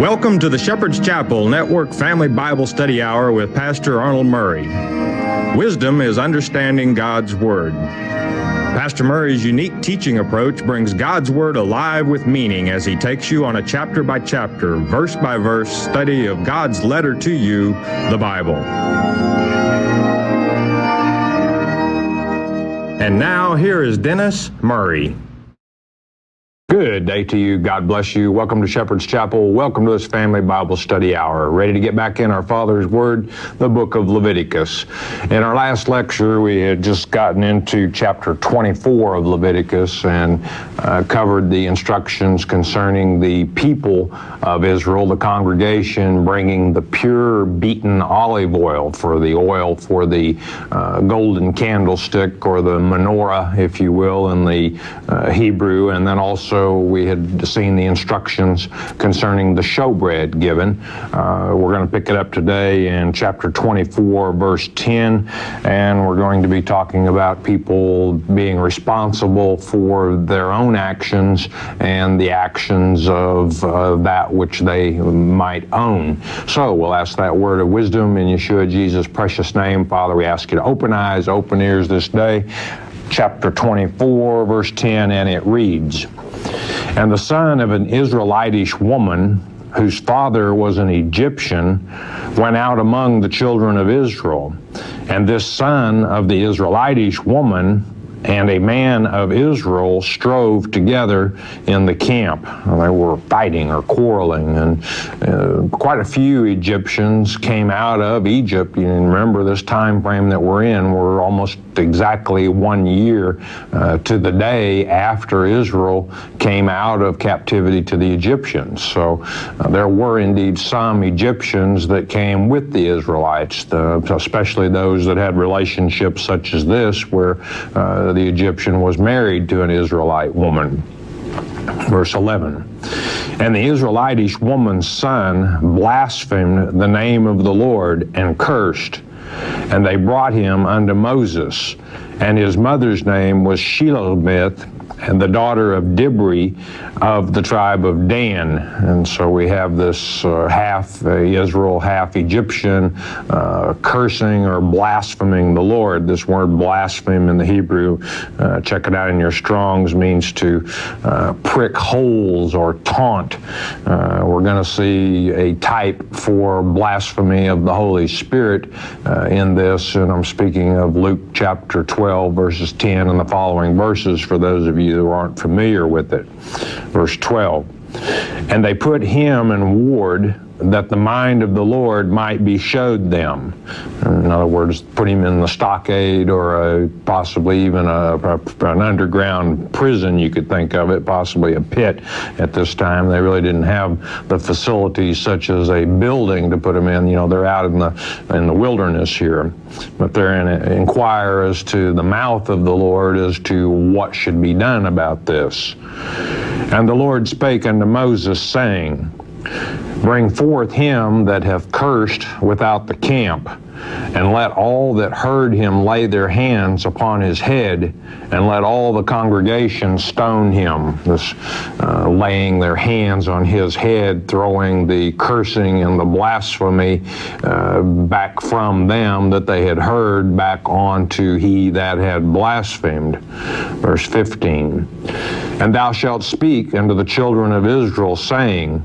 Welcome to the Shepherd's Chapel Network Family Bible Study Hour with Pastor Arnold Murray. Wisdom is understanding God's Word. Pastor Murray's unique teaching approach brings God's Word alive with meaning as he takes you on a chapter-by-chapter, verse-by-verse study of God's letter to you, the Bible. And now, here is Dennis Murray. Good day to you. God bless you. Welcome to Shepherd's Chapel. Welcome to this Family Bible Study Hour. Ready to get back in our Father's Word, the book of Leviticus. In our last lecture, we had just gotten into chapter 24 of Leviticus and covered the instructions concerning the people of Israel, the congregation, bringing the pure beaten olive oil for the golden candlestick, or the menorah, if you will, in the Hebrew, and then also we had seen the instructions concerning the showbread given. We're going to pick it up today in chapter 24, verse 10, and we're going to be talking about people being responsible for their own actions and the actions of that which they might own. So we'll ask that word of wisdom in Yeshua Jesus' precious name. Father, we ask you to open eyes, open ears this day. Chapter 24, verse 10, and it reads, "And the son of an Israelitish woman, whose father was an Egyptian, went out among the children of Israel. And this son of the Israelitish woman and a man of Israel strove together in the camp." They were fighting or quarreling, and quite a few Egyptians came out of Egypt. You remember this time frame that we're in. We're almost exactly 1 year to the day after Israel came out of captivity to the Egyptians. So there were indeed some Egyptians that came with the Israelites, especially those that had relationships such as this, where the Egyptian was married to an Israelite woman. Verse 11, "And the Israelitish woman's son blasphemed the name of the Lord and cursed. And they brought him unto Moses. And his mother's name was Shelomith, and the daughter of Dibri of the tribe of Dan." And so we have this half Israel, half Egyptian, cursing or blaspheming the Lord. This word blaspheme in the Hebrew, check it out in your Strong's, means to prick holes or taunt. We're going to see a type for blasphemy of the Holy Spirit in this, and I'm speaking of Luke chapter 12, verses 10 and the following verses for those of you who aren't familiar with it. Verse 12, "And they put him in ward, that the mind of the Lord might be showed them." In other words, put him in the stockade, or possibly even an underground prison, you could think of it, possibly a pit at this time. They really didn't have the facilities such as a building to put them in. You know, they're out in the wilderness here. But they're inquire as to the mouth of the Lord as to what should be done about this. "And the Lord spake unto Moses, saying, Bring forth him that hath cursed without the camp, and let all that heard him lay their hands upon his head, and let all the congregation stone him." This laying their hands on his head, throwing the cursing and the blasphemy back from them that they had heard back onto he that had blasphemed. Verse 15, "And thou shalt speak unto the children of Israel, saying,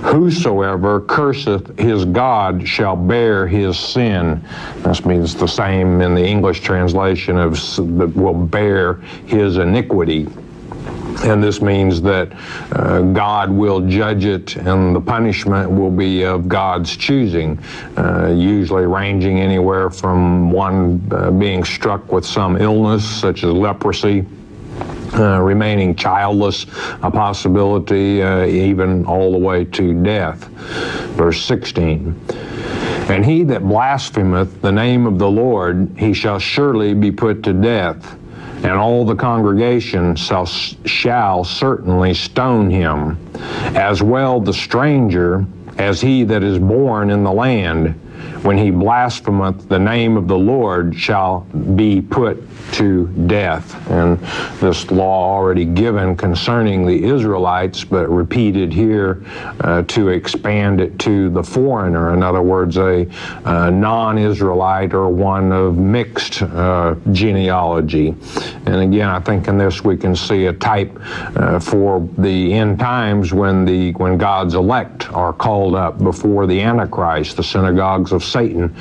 Whosoever curseth his God shall bear his sin." This means the same in the English translation of will bear his iniquity. And this means that God will judge it, and the punishment will be of God's choosing, usually ranging anywhere from one being struck with some illness, such as leprosy, remaining childless, a possibility, even all the way to death. Verse 16, "And he that blasphemeth the name of the Lord, he shall surely be put to death, and all the congregation shall certainly stone him, as well the stranger as he that is born in the land, when he blasphemeth the name of the Lord, shall be put to death. And this law already given concerning the Israelites, but repeated here to expand it to the foreigner. In other words, a non-Israelite or one of mixed genealogy. And again, I think in this we can see a type for the end times when God's elect are called up before the Antichrist, the synagogues of Satan.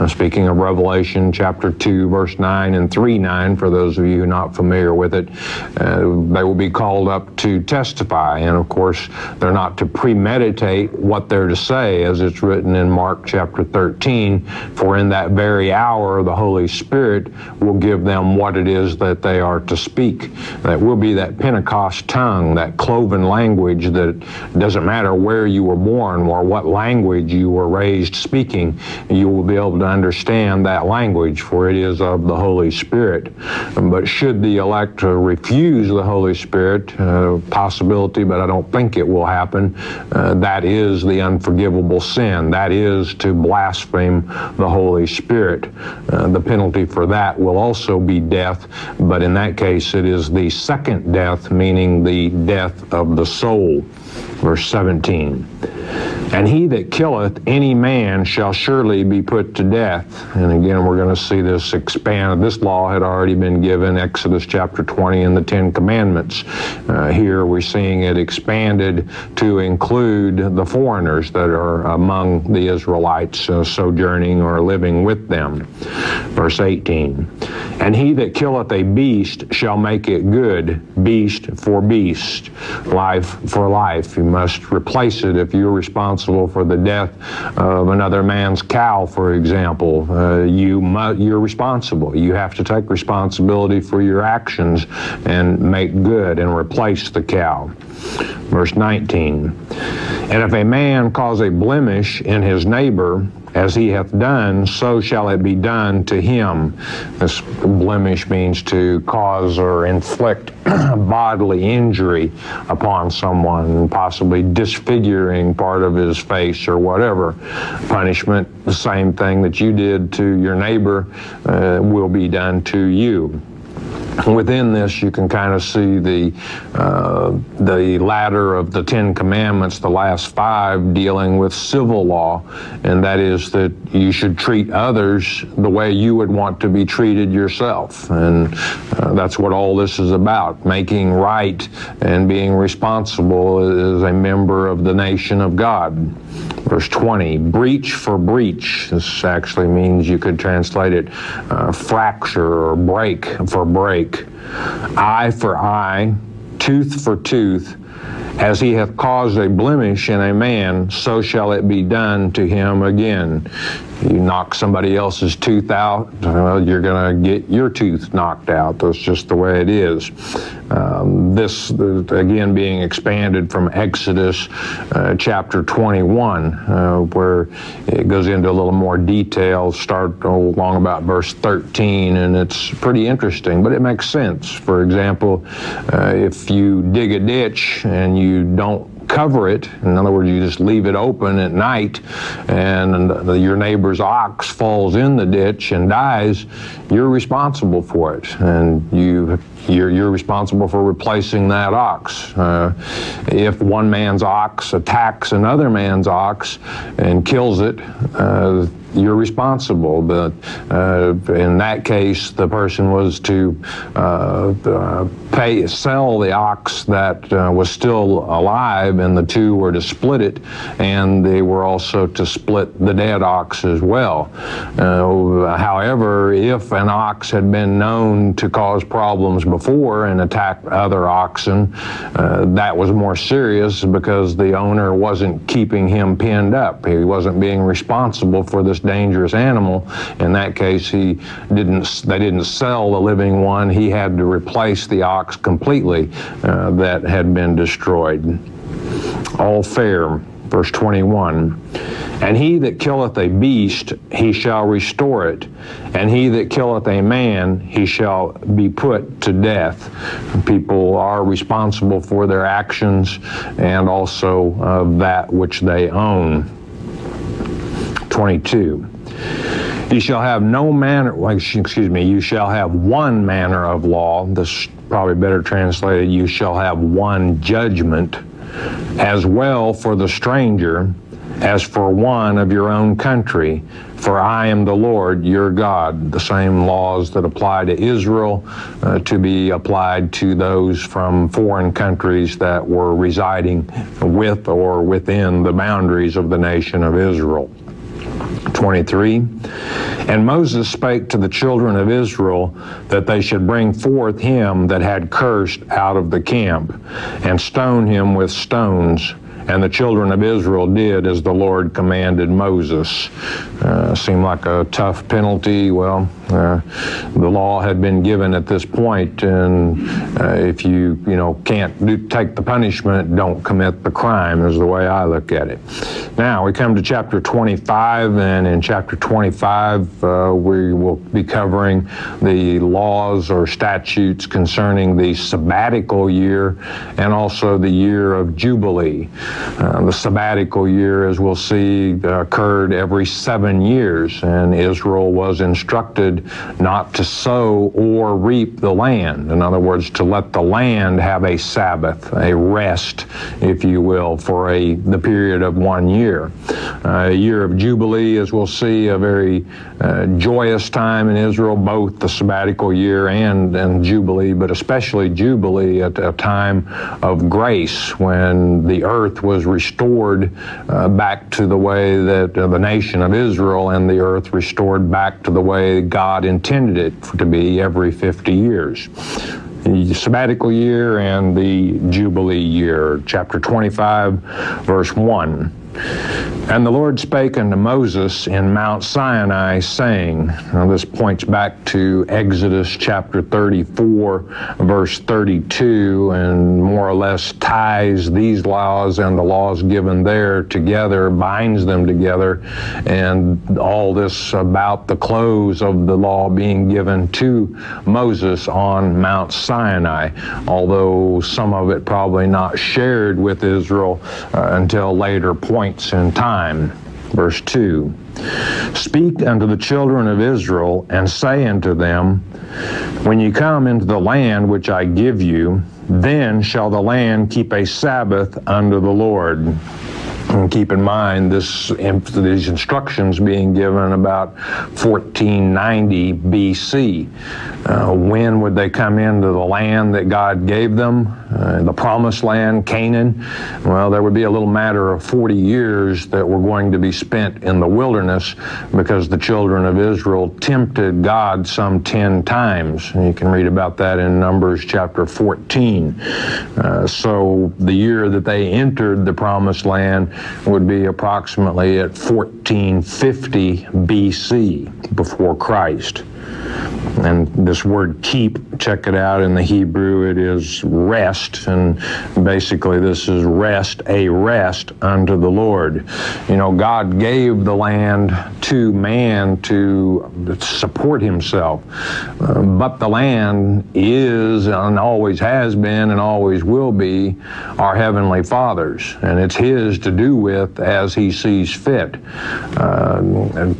Speaking of Revelation chapter 2, verse 9 and 3:9, for those of you who are not familiar with it, they will be called up to testify. And of course, they're not to premeditate what they're to say, as it's written in Mark chapter 13, for in that very hour the Holy Spirit will give them what it is that they are to speak. That will be that Pentecost tongue, that cloven language that doesn't matter where you were born or what language you were raised speaking, you will be able to understand that language, for it is of the Holy Spirit. But should the elect refuse the Holy Spirit, possibility, but I don't think it will happen, that is the unforgivable sin. That is to blaspheme the Holy Spirit. The penalty for that will also be death, but in that case it is the second death, meaning the death of the soul. Verse 17. And he that killeth any man shall surely be put to death. And again, we're going to see this expand. This law had already been given, Exodus chapter 20 and the 10 Commandments. Here we're seeing it expanded to include the foreigners that are among the Israelites sojourning or living with them. Verse 18. And he that killeth a beast shall make it good, beast for beast, life for life. You must replace it if you're responsible for the death of another man's cow, for example. You're responsible. You have to take responsibility for your actions and make good and replace the cow. Verse 19. And if a man cause a blemish in his neighbor, as he hath done, so shall it be done to him. This blemish means to cause or inflict bodily injury upon someone, possibly disfiguring part of his face or whatever. Punishment, the same thing that you did to your neighbor, will be done to you. Within this, you can kind of see the ladder of the 10 Commandments, the last 5 dealing with civil law, and that is that you should treat others the way you would want to be treated yourself. And that's what all this is about, making right and being responsible as a member of the nation of God. Verse 20, breach for breach. This actually means, you could translate it, fracture or break for break. Eye for eye, tooth for tooth. As he hath caused a blemish in a man, so shall it be done to him again. You knock somebody else's tooth out, well, you're going to get your tooth knocked out. That's just the way it is. This, again, being expanded from Exodus chapter 21, where it goes into a little more detail, start along about verse 13, and it's pretty interesting, but it makes sense. For example, if you dig a ditch and you don't cover it, in other words, you just leave it open at night, and your neighbor's ox falls in the ditch and dies, you're responsible for it, and you're responsible for replacing that ox. If one man's ox attacks another man's ox and kills it, you're responsible. But in that case, the person was to sell the ox that was still alive, and the two were to split it, and they were also to split the dead ox as well. However, if an ox had been known to cause problems before and attack other oxen, that was more serious because the owner wasn't keeping him pinned up. He wasn't being responsible for this dangerous animal. In that case, they didn't sell the living one. He had to replace the ox completely that had been destroyed. All fair. Verse 21, and he that killeth a beast, he shall restore it, and he that killeth a man, he shall be put to death. People are responsible for their actions and also of that which they own. 22. You shall have you shall have one manner of law. This is probably better translated, you shall have one judgment, as well for the stranger as for one of your own country. For I am the Lord your God. The same laws that apply to Israel to be applied to those from foreign countries that were residing with or within the boundaries of the nation of Israel. 23. And Moses spake to the children of Israel that they should bring forth him that had cursed out of the camp, and stone him with stones. And the children of Israel did as the Lord commanded Moses. Seemed like a tough penalty. Well, the law had been given at this point, and if you can't take the punishment, don't commit the crime, is the way I look at it. Now we come to chapter 25, and in chapter 25 we will be covering the laws or statutes concerning the sabbatical year and also the year of Jubilee. The sabbatical year, as we'll see, occurred every 7 years, and Israel was instructed not to sow or reap the land. In other words, to let the land have a Sabbath, a rest, if you will, for the period of 1 year. A year of Jubilee, as we'll see, a very joyous time in Israel, both the sabbatical year and Jubilee, but especially Jubilee, at a time of grace when the earth was restored back to the way that the nation of Israel and the earth restored back to the way God intended it to be every 50 years. The sabbatical year and the Jubilee year. Chapter 25, verse 1. And the Lord spake unto Moses in Mount Sinai, saying, now this points back to Exodus chapter 34, verse 32, and more or less ties these laws and the laws given there together, binds them together, and all this about the close of the law being given to Moses on Mount Sinai, although some of it probably not shared with Israel until later points in time. Verse 2, Speak unto the children of Israel, and say unto them, When ye come into the land which I give you, then shall the land keep a Sabbath unto the Lord. And keep in mind, these instructions being given about 1490 BC. When would they come into the land that God gave them? The promised land, Canaan? Well, there would be a little matter of 40 years that were going to be spent in the wilderness because the children of Israel tempted God some 10 times. And you can read about that in Numbers chapter 14. So the year that they entered the promised land would be approximately at 1450 BC, before Christ. And this word keep, check it out in the Hebrew, it is rest, and basically this is rest, a rest unto the Lord. God gave the land to man to support himself, but the land is and always has been and always will be our Heavenly Father's, and it's His to do with as He sees fit.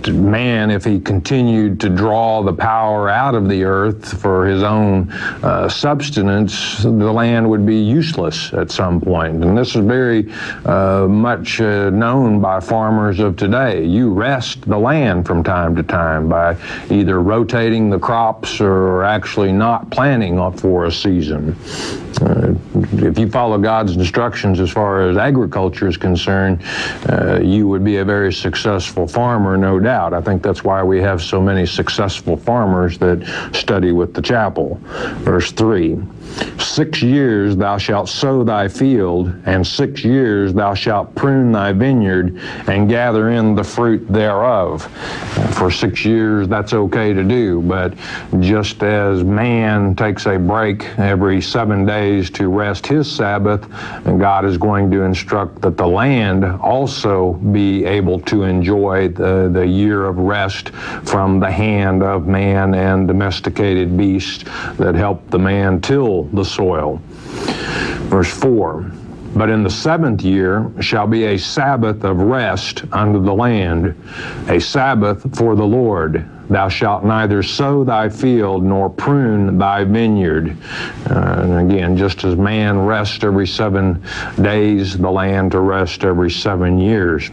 Man, if he continued to draw the power out of the earth for his own subsistence, the land would be useless at some point. And this is very much known by farmers of today. You rest the land from time to time by either rotating the crops or actually not planting for a season. If you follow God's instructions as far as agriculture is concerned, you would be a very successful farmer, no doubt. I think that's why we have so many successful farmers that study with the chapel. Verse 3, 6 years thou shalt sow thy field, and 6 years thou shalt prune thy vineyard, and gather in the fruit thereof. For 6 years, that's okay to do, but just as man takes a break every 7 days to rest his Sabbath, and God is going to instruct that the land also be able to enjoy the year of rest from the hand of man and domesticated beasts that help the man till the soil. Verse 4, But in the 7th year shall be a Sabbath of rest unto the land, a Sabbath for the Lord. Thou shalt neither sow thy field nor prune thy vineyard. And again, just as man rests every 7 days, the land to rest every 7 years.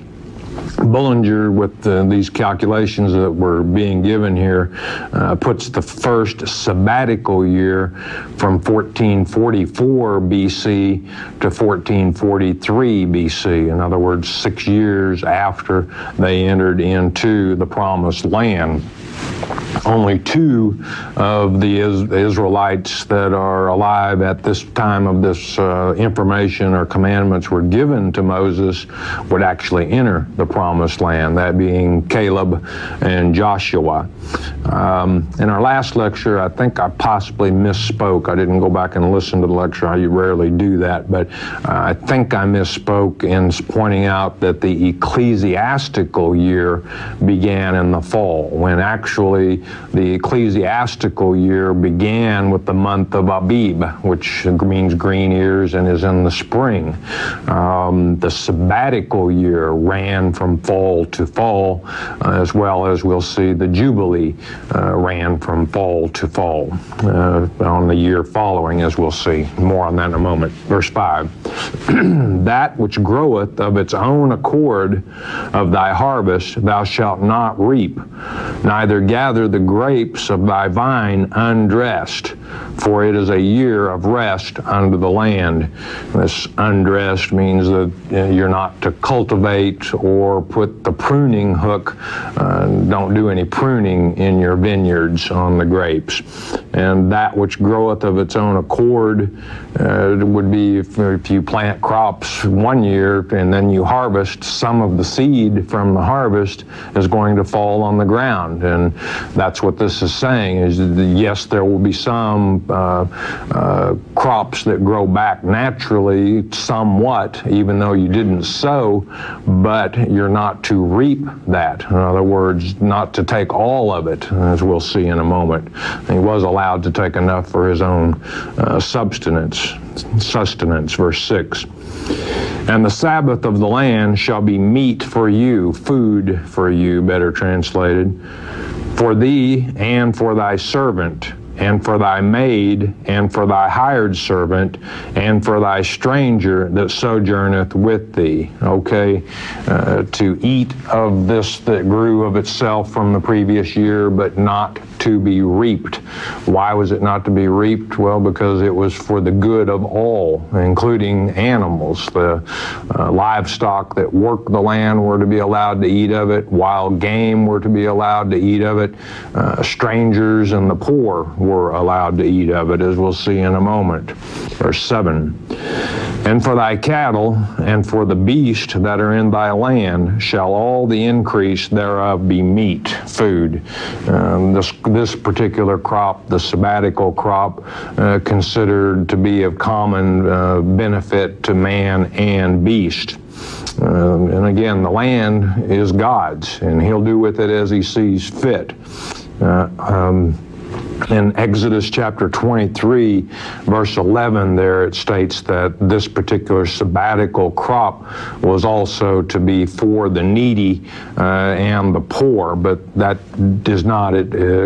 Bullinger, with these calculations that were being given here, puts the first sabbatical year from 1444 BC to 1443 BC. In other words, 6 years after they entered into the Promised Land. Only 2 of the Israelites that are alive at this time of this information or commandments were given to Moses would actually enter the Promised Land, that being Caleb and Joshua. In our last lecture, I think I possibly misspoke. I didn't go back and listen to the lecture. I rarely do that, but I think I misspoke in pointing out that the ecclesiastical year began in the fall, when actually the ecclesiastical year began with the month of Abib, which means green ears and is in the spring. The sabbatical year ran from fall to fall, as well as we'll see the Jubilee ran from fall to fall on the year following, as we'll see. More on that in a moment. Verse 5. That which groweth of its own accord of thy harvest thou shalt not reap, neither gather the grapes of thy vine undressed, for it is a year of rest unto the land. This undressed means that you're not to cultivate or put the pruning hook. Don't do any pruning in your vineyards on the grapes. And that which groweth of its own accord would be if you plant crops one year and then you harvest, some of the seed from the harvest is going to fall on the ground. And that's what this is saying, is that yes, there will be some crops that grow back naturally somewhat, even though you didn't sow, but you're not to reap that. In other words, not to take all of it, as we'll see in a moment. He was allowed to take enough for his own sustenance. Verse 6. And the Sabbath of the land shall be meat for you, food for you, better translated, for thee and for thy servant, and for thy maid, and for thy hired servant, and for thy stranger that sojourneth with thee. Okay, to eat of this that grew of itself from the previous year, but not to be reaped. Why was it not to be reaped? Well, because it was for the good of all, including animals. The livestock that worked the land were to be allowed to eat of it. Wild game were to be allowed to eat of it. Strangers and the poor were allowed to eat of it, as we'll see in a moment. Verse 7. And for thy cattle and for the beast that are in thy land shall all the increase thereof be meat, food. This particular crop, the sabbatical crop, considered to be of common benefit to man and beast. And again, the land is God's, and he'll do with it as he sees fit. In Exodus chapter 23, verse 11, there it states that this particular sabbatical crop was also to be for the needy and the poor, but that does not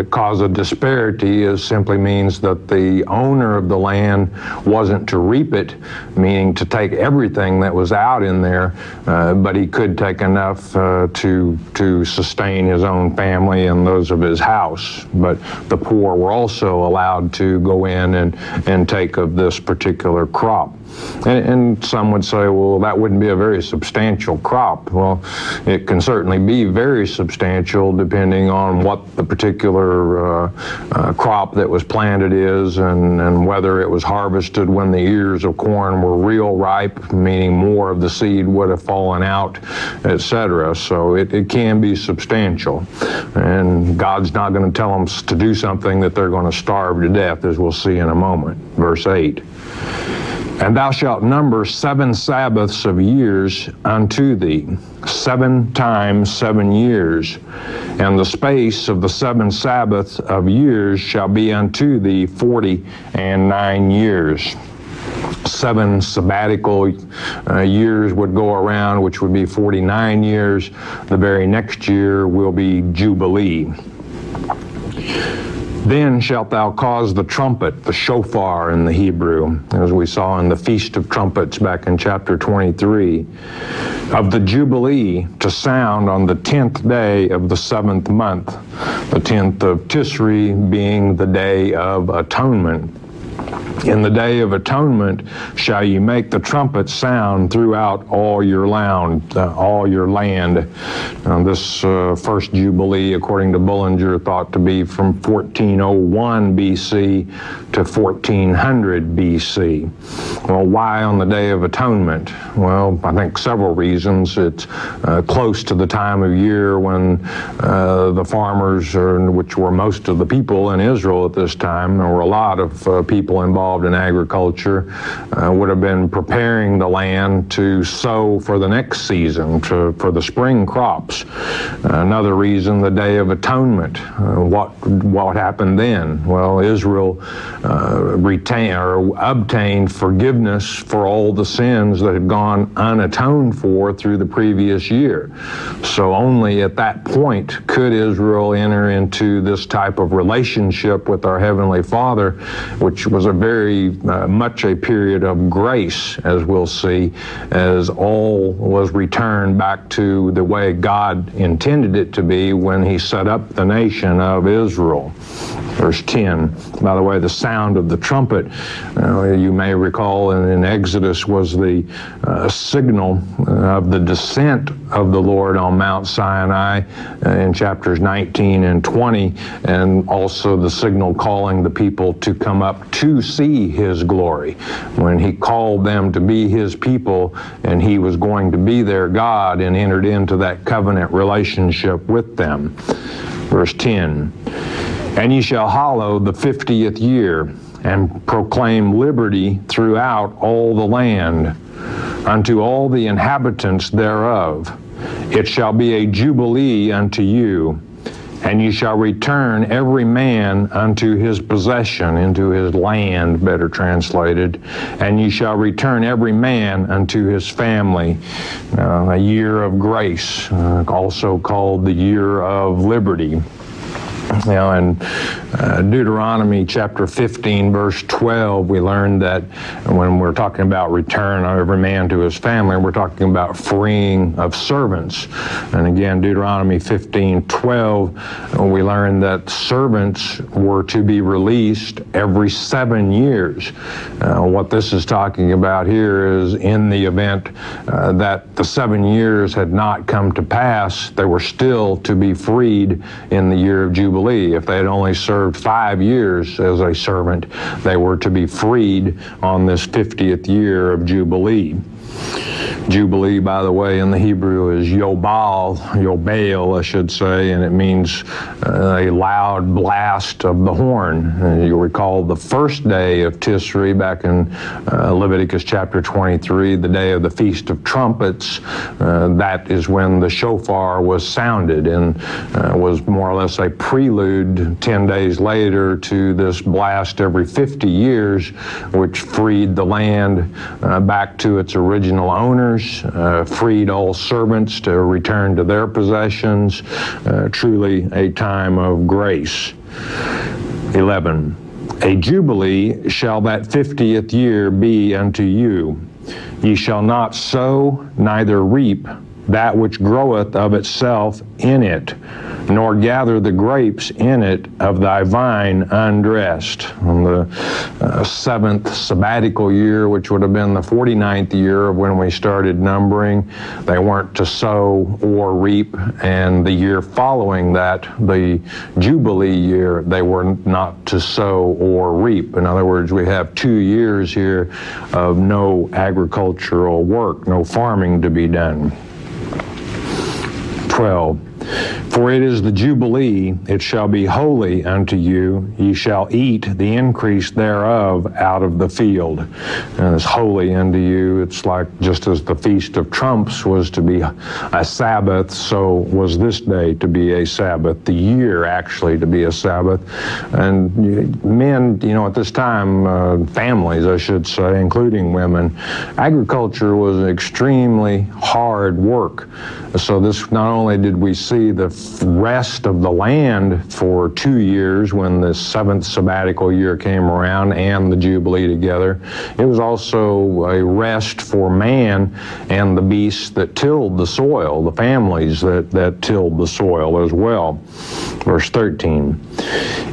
cause a disparity. It simply means that the owner of the land wasn't to reap it, meaning to take everything that was out in there, but he could take enough to sustain his own family and those of his house. But the poor were also allowed to go in and take of this particular crop. And some would say, well, that wouldn't be a very substantial crop. Well, it can certainly be very substantial depending on what the particular crop that was planted is, and whether it was harvested when the ears of corn were real ripe, meaning more of the seed would have fallen out, etc. So it can be substantial. And God's not going to tell them to do something that they're going to starve to death, as we'll see in a moment. Verse 8. And thou shalt number 7 Sabbaths of years unto thee, 7 times 7 years. And the space of the 7 Sabbaths of years shall be unto thee 49 years. 7 sabbatical years would go around, which would be 49 years. The very next year will be Jubilee. Then shalt thou cause the trumpet, the shofar in the Hebrew, as we saw in the Feast of Trumpets back in chapter 23, of the Jubilee to sound on the 10th day of the 7th month, the 10th of Tisri being the Day of Atonement. In the Day of Atonement shall ye make the trumpet sound throughout all your land. This first Jubilee, according to Bullinger, thought to be from 1401 BC to 1400 BC. Well, why on the Day of Atonement? Well, I think several reasons. It's close to the time of year when the farmers, which were most of the people in Israel at this time, there were a lot of people involved in agriculture, would have been preparing the land to sow for the next season, for the spring crops. Another reason, the Day of Atonement. What happened then? Well, Israel obtained forgiveness for all the sins that had gone unatoned for through the previous year. So only at that point could Israel enter into this type of relationship with our Heavenly Father, which was a very much a period of grace, as we'll see, as all was returned back to the way God intended it to be when He set up the nation of Israel. Verse 10, by the way, the sound of the trumpet, you may recall in Exodus, was the signal of the descent of the Lord on Mount Sinai in chapters 19 and 20, and also the signal calling the people to come up to see His glory. When He called them to be His people and He was going to be their God and entered into that covenant relationship with them. Verse 10, and ye shall hallow the 50th year, and proclaim liberty throughout all the land, unto all the inhabitants thereof. It shall be a jubilee unto you, and ye shall return every man unto his possession, into his land, better translated, and ye shall return every man unto his family. A year of grace, also called the year of liberty. Now, in Deuteronomy chapter 15, verse 12, we learned that when we're talking about return of every man to his family, we're talking about freeing of servants. And again, Deuteronomy 15:12, we learned that servants were to be released every 7 years. What this is talking about here is in the event that the 7 years had not come to pass, they were still to be freed in the year of Jubilee. If they had only served 5 years as a servant, they were to be freed on this 50th year of Jubilee. Jubilee, by the way, in the Hebrew is Yobal, I should say, and it means a loud blast of the horn. You'll recall the first day of Tisri back in Leviticus chapter 23, the day of the Feast of Trumpets. That is when the shofar was sounded and was more or less a prelude 10 days later to this blast every 50 years, which freed the land back to its original owners, freed all servants to return to their possessions. Truly a time of grace. 11. A jubilee shall that 50th year be unto you. Ye shall not sow, neither reap that which groweth of itself in it, nor gather the grapes in it of thy vine undressed. On the 7th sabbatical year, which would have been the 49th year of when we started numbering, they weren't to sow or reap, and the year following that, the Jubilee year, they were not to sow or reap. In other words, we have 2 years here of no agricultural work, no farming to be done. 12. For it is the Jubilee, it shall be holy unto you. Ye shall eat the increase thereof out of the field. And it's holy unto you. It's like just as the Feast of Trumps was to be a Sabbath, so was this day to be a Sabbath, the year actually to be a Sabbath. And men, at this time, families, I should say, including women, agriculture was extremely hard work. So this, not only did we see the rest of the land for 2 years when the seventh sabbatical year came around and the Jubilee together, it was also a rest for man and the beasts that tilled the soil, the families that tilled the soil as well. Verse 13,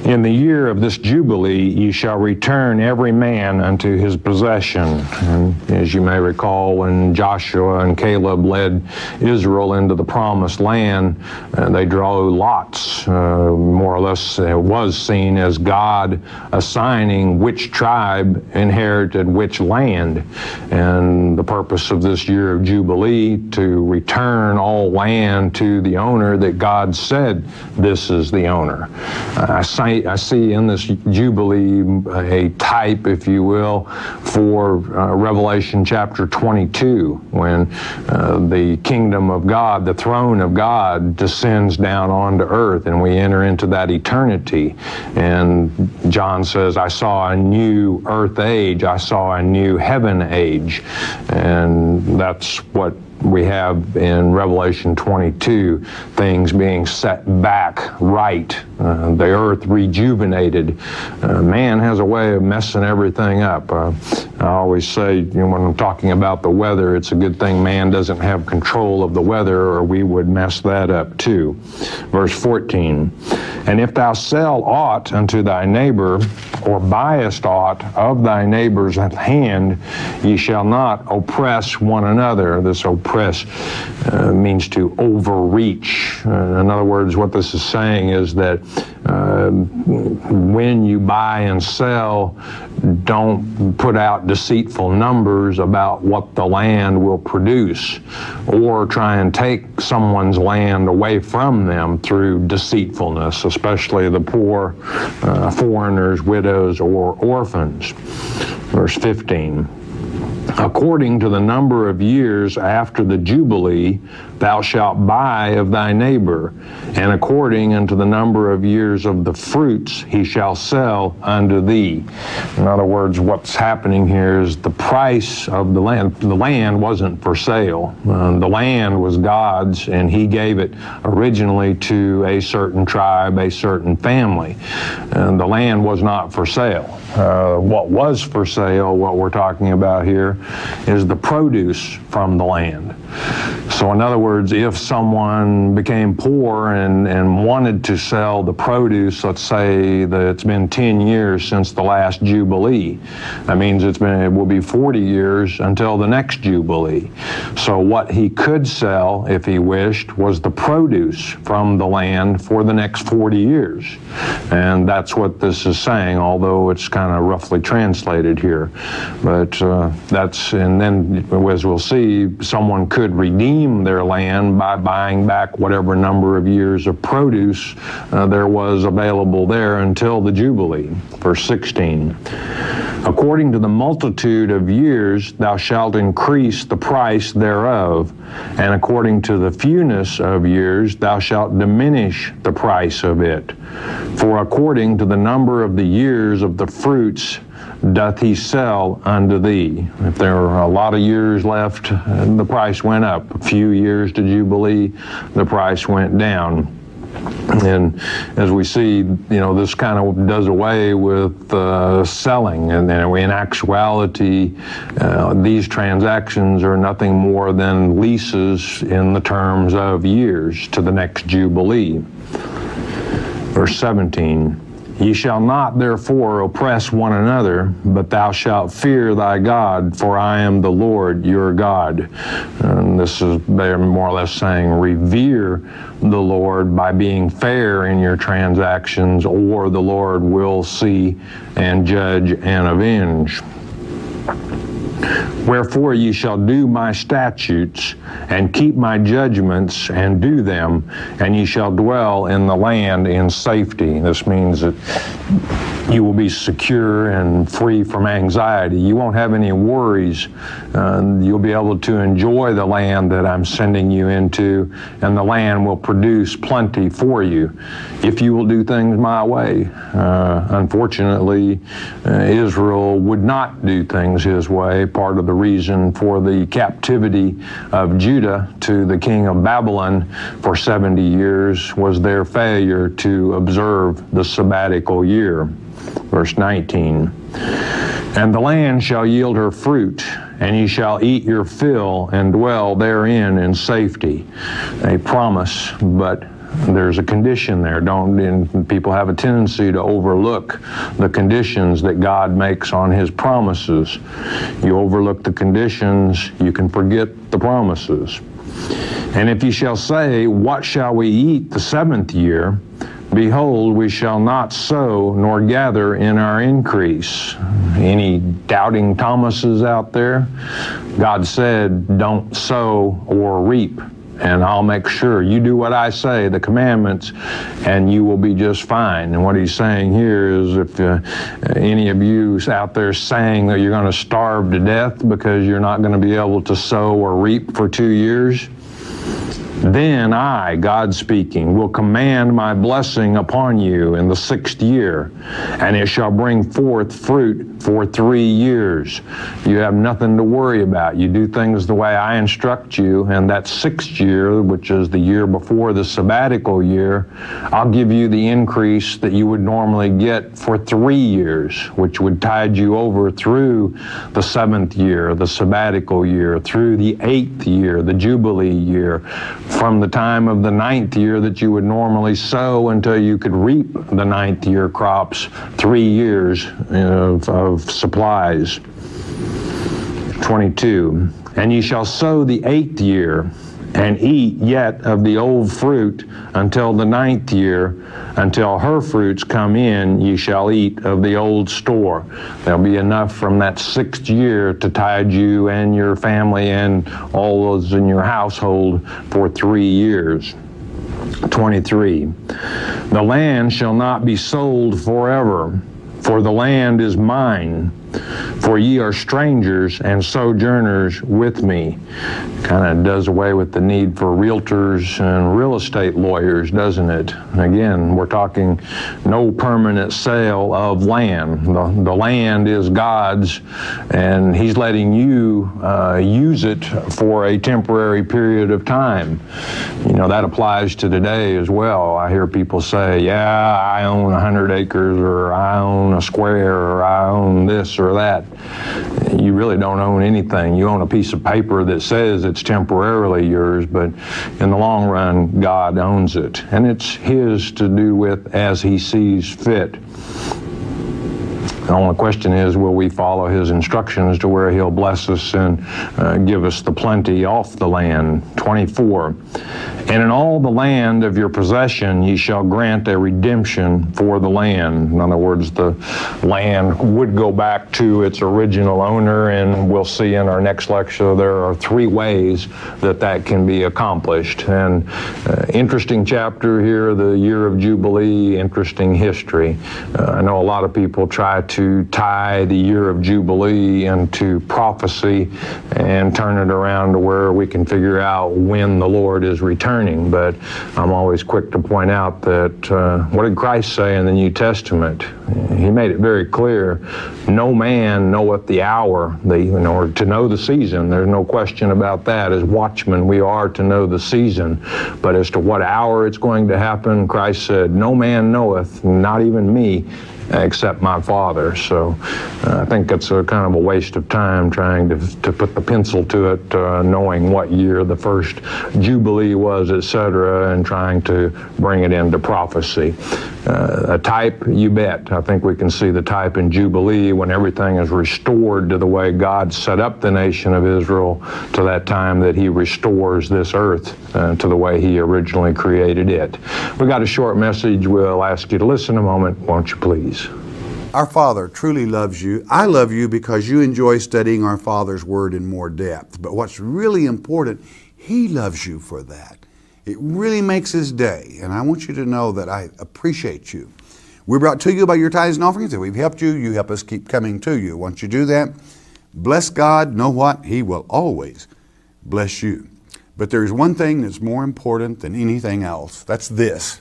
in the year of this Jubilee ye shall return every man unto his possession. And as you may recall, when Joshua and Caleb led Israel into the promised land, they drew lots. More or less, it was seen as God assigning which tribe inherited which land. And the purpose of this year of Jubilee, to return all land to the owner that God said this is the owner. I see in this Jubilee a type, if you will, for Revelation chapter 22, when the kingdom of God, the throne of God, descends down onto earth and we enter into that eternity. And John says, I saw a new earth age, I saw a new heaven age. And that's what we have in Revelation 22, things being set back right, the earth rejuvenated. Man has a way of messing everything up. I always say, when I'm talking about the weather, it's a good thing man doesn't have control of the weather, or we would mess that up too. Verse 14, and if thou sell aught unto thy neighbor, or buyest aught of thy neighbor's hand, ye shall not oppress one another. This oppress means to overreach. In other words, what this is saying is that when you buy and sell, don't put out deceitful numbers about what the land will produce, or try and take someone's land away from them through deceitfulness, especially the poor, foreigners, widows, or orphans. Verse 15. According to the number of years after the Jubilee, thou shalt buy of thy neighbor, and according unto the number of years of the fruits he shall sell unto thee. In other words, what's happening here is the price of the land. The land wasn't for sale. The land was God's, and he gave it originally to a certain tribe, a certain family. And the land was not for sale. What was for sale, what we're talking about here, is the produce from the land. So in other words, if someone became poor and wanted to sell the produce, let's say that it's been 10 years since the last Jubilee, that means it will be 40 years until the next Jubilee. So what he could sell, if he wished, was the produce from the land for the next 40 years. And that's what this is saying, although it's kind of roughly translated here. But and then as we'll see, someone could redeem their land by buying back whatever number of years of produce there was available there until the Jubilee. Verse 16. According to the multitude of years thou shalt increase the price thereof, and according to the fewness of years thou shalt diminish the price of it. For according to the number of the years of the fruits doth he sell unto thee. If there are a lot of years left, the price went up. A few years to Jubilee, the price went down. And as we see, this kind of does away with selling. And in actuality, these transactions are nothing more than leases in the terms of years to the next Jubilee. Verse 17. Ye shall not therefore oppress one another, but thou shalt fear thy God, for I am the Lord your God. And this is, they're more or less saying, revere the Lord by being fair in your transactions, or the Lord will see and judge and avenge. Wherefore ye shall do my statutes, and keep my judgments, and do them, and ye shall dwell in the land in safety. This means that you will be secure and free from anxiety. You won't have any worries. You'll be able to enjoy the land that I'm sending you into, and the land will produce plenty for you if you will do things my way. Unfortunately, Israel would not do things his way. Part of the reason for the captivity of Judah to the king of Babylon for 70 years was their failure to observe the sabbatical year. Verse 19, and the land shall yield her fruit, and ye shall eat your fill and dwell therein in safety. A promise, but there's a condition there. People have a tendency to overlook the conditions that God makes on his promises. You overlook the conditions, you can forget the promises. And if ye shall say, what shall we eat the 7th year? Behold, we shall not sow nor gather in our increase. Any doubting Thomases out there? God said, don't sow or reap. And I'll make sure you do what I say, the commandments, and you will be just fine. And what he's saying here is if any of you out there saying that you're going to starve to death because you're not going to be able to sow or reap for 2 years, then I, God speaking, will command my blessing upon you in the 6th year, and it shall bring forth fruit for 3 years. You have nothing to worry about. You do things the way I instruct you, and that 6th year, which is the year before the sabbatical year, I'll give you the increase that you would normally get for 3 years, which would tide you over through the 7th year, the sabbatical year, through the 8th year, the Jubilee year, from the time of the 9th year that you would normally sow until you could reap the 9th year crops, 3 years of supplies. 22, and ye shall sow the 8th year, and eat yet of the old fruit until the 9th year, until her fruits come in, ye shall eat of the old store. There'll be enough from that 6th year to tide you and your family and all those in your household for 3 years. 23, the land shall not be sold forever, for the land is mine. For ye are strangers and sojourners with me. Kind of does away with the need for realtors and real estate lawyers, doesn't it? Again, we're talking no permanent sale of land. The land is God's, and he's letting you use it for a temporary period of time. You know, that applies to today as well. I hear people say, yeah, I own 100 acres, or I own a square, or I own this or that. You really don't own anything. You own a piece of paper that says it's temporarily yours, but in the long run, God owns it. And it's his to do with as he sees fit. The only question is, will we follow his instructions to where he'll bless us and give us the plenty off the land? 24, and in all the land of your possession ye shall grant a redemption for the land. In other words, the land would go back to its original owner, and we'll see in our next lecture there are 3 ways that can be accomplished. And interesting chapter here, the year of Jubilee, interesting history. I know a lot of people try to tie the year of Jubilee into prophecy and turn it around to where we can figure out when the Lord is returning. But I'm always quick to point out that what did Christ say in the New Testament? He made it very clear, no man knoweth the hour, or to know the season. There's no question about that. As watchmen, we are to know the season. But as to what hour it's going to happen, Christ said, no man knoweth, not even me, except my Father. So I think it's a kind of a waste of time trying to put the pencil to it, knowing what year the first Jubilee was, etc., and trying to bring it into prophecy. A type, you bet. I think we can see the type in Jubilee when everything is restored to the way God set up the nation of Israel to that time that he restores this earth to the way he originally created it. We got a short message. We'll ask you to listen a moment, won't you please? Our Father truly loves you. I love you because you enjoy studying our Father's Word in more depth. But what's really important, He loves you for that. It really makes His day. And I want you to know that I appreciate you. We're brought to you by your tithes and offerings. If we've helped you, you help us keep coming to you. Once you do that, bless God. Know what? He will always bless you. But there's one thing that's more important than anything else. That's this,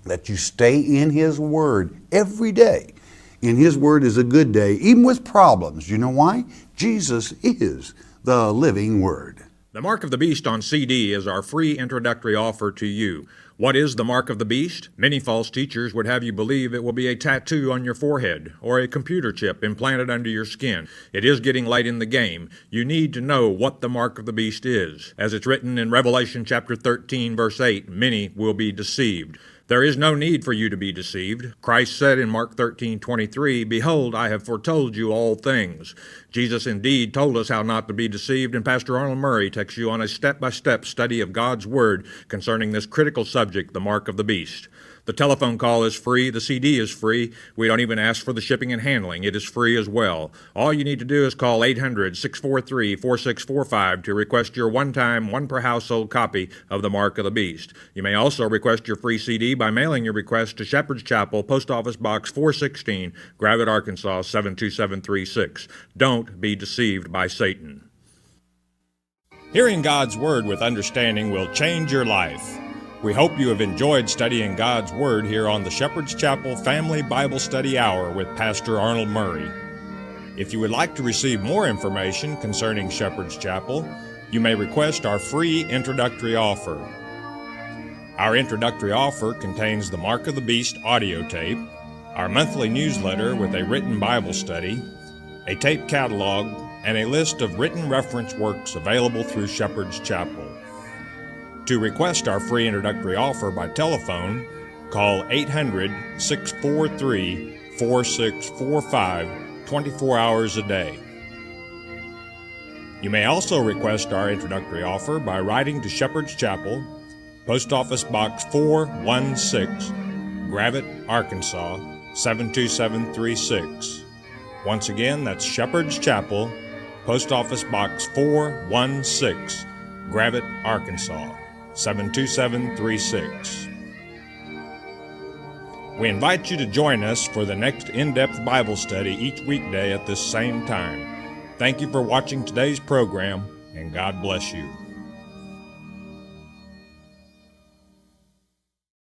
that you stay in His Word every day. In His Word is a good day, even with problems. You know why? Jesus is the living Word. The Mark of the Beast on CD is our free introductory offer to you. What is the Mark of the Beast? Many false teachers would have you believe it will be a tattoo on your forehead or a computer chip implanted under your skin. It is getting late in the game. You need to know what the Mark of the Beast is. As it's written in Revelation chapter 13, verse 8, many will be deceived. There is no need for you to be deceived. Christ said in Mark 13:23, "Behold, I have foretold you all things." Jesus indeed told us how not to be deceived, and Pastor Arnold Murray takes you on a step-by-step study of God's Word concerning this critical subject, the Mark of the Beast. The telephone call is free. The CD is free. We don't even ask for the shipping and handling. It is free as well. All you need to do is call 800-643-4645 to request your one-time, one-per-household copy of the Mark of the Beast. You may also request your free CD by mailing your request to Shepherd's Chapel, Post Office Box 416, Gravette, Arkansas 72736. Don't be deceived by Satan. Hearing God's Word with understanding will change your life. We hope you have enjoyed studying God's Word here on the Shepherd's Chapel Family Bible Study Hour with Pastor Arnold Murray. If you would like to receive more information concerning Shepherd's Chapel, you may request our free introductory offer. Our introductory offer contains the Mark of the Beast audio tape, our monthly newsletter with a written Bible study, a tape catalog, and a list of written reference works available through Shepherd's Chapel. To request our free introductory offer by telephone, call 800-643-4645 24 hours a day. You may also request our introductory offer by writing to Shepherd's Chapel, Post Office Box 416, Gravette, Arkansas 72736. Once again, that's Shepherd's Chapel, Post Office Box 416, Gravette, Arkansas 72736. We invite you to join us for the next in-depth Bible study each weekday at this same time. Thank you for watching today's program, and God bless you.